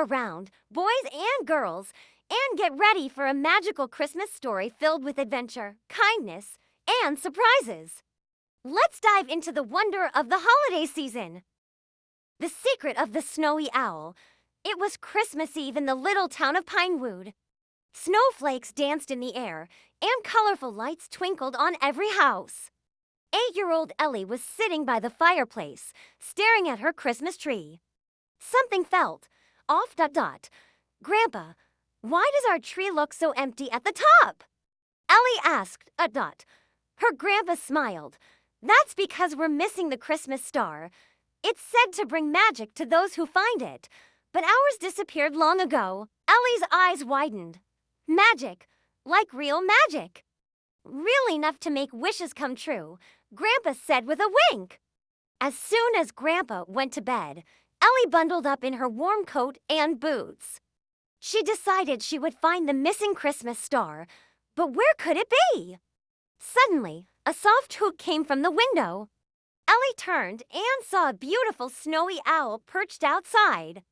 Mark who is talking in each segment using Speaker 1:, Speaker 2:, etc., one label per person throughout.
Speaker 1: gather around, boys and girls, and get ready for a magical Christmas story filled with adventure, kindness, and surprises. Let's dive into the wonder of the holiday season. The secret of the snowy owl. It was Christmas Eve in the little town of Pinewood. Snowflakes danced in the air, and colorful lights twinkled on every house. 8-year-old Ellie was sitting by the fireplace, staring at her Christmas tree. Something felt off. Grandpa, why does our tree look so empty at the top? Ellie asked. Her grandpa smiled. That's because we're missing the Christmas star. It's said to bring magic to those who find it, but ours disappeared long ago. Ellie's eyes widened. Magic, like real magic. Real enough to make wishes come true, Grandpa said with a wink. As soon as Grandpa went to bed, Ellie bundled up in her warm coat and boots. She decided she would find the missing Christmas star, but where could it be? Suddenly, a soft hoot came from the window. Ellie turned and saw a beautiful snowy owl perched outside.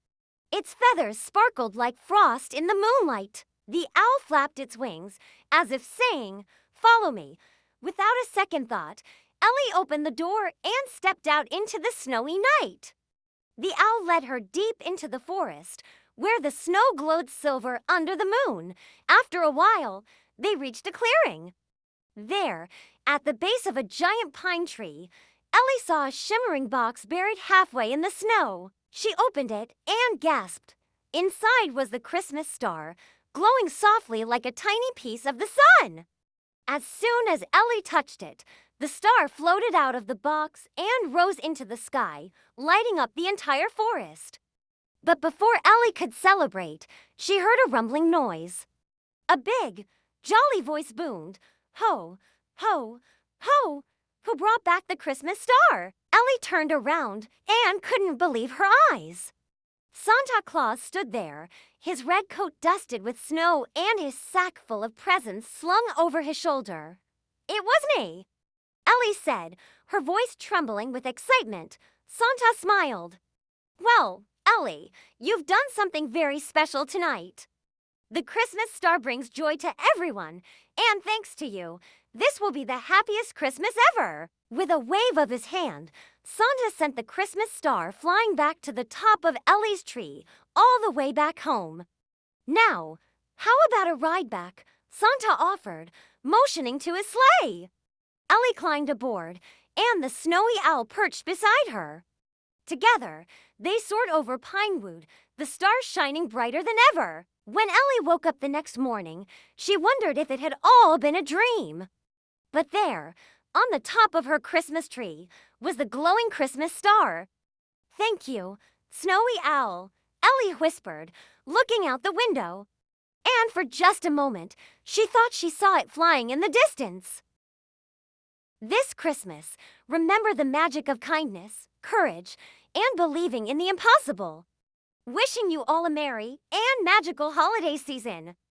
Speaker 1: Its feathers sparkled like frost in the moonlight. The owl flapped its wings, as if saying, "Follow me." Without a second thought, Ellie opened the door and stepped out into the snowy night. The owl led her deep into the forest, where the snow glowed silver under the moon. After a while, they reached a clearing. There, at the base of a giant pine tree, Ellie saw a shimmering box buried halfway in the snow. She opened it and gasped. Inside was the Christmas star, glowing softly like a tiny piece of the sun. As soon as Ellie touched it, the star floated out of the box and rose into the sky, lighting up the entire forest. But before Ellie could celebrate, she heard a rumbling noise. A big, jolly voice boomed, "Ho, ho, ho! Who brought back the Christmas star?" Ellie turned around and couldn't believe her eyes. Santa Claus stood there, his red coat dusted with snow and his sack full of presents slung over his shoulder. "It was me," Ellie said, her voice trembling with excitement. Santa smiled. "Well, Ellie, you've done something very special tonight. The Christmas star brings joy to everyone, and thanks to you, this will be the happiest Christmas ever." With a wave of his hand, Santa sent the Christmas star flying back to the top of Ellie's tree, all the way back home. "Now, how about a ride back?" Santa offered, motioning to his sleigh. Ellie climbed aboard, and the snowy owl perched beside her. Together, they soared over Pinewood, the stars shining brighter than ever. When Ellie woke up the next morning, she wondered if it had all been a dream. But there, on the top of her Christmas tree, was the glowing Christmas star. "Thank you, Snowy Owl," Ellie whispered, looking out the window. And for just a moment, she thought she saw it flying in the distance. This Christmas, remember the magic of kindness, courage, and believing in the impossible. Wishing you all a merry and magical holiday season.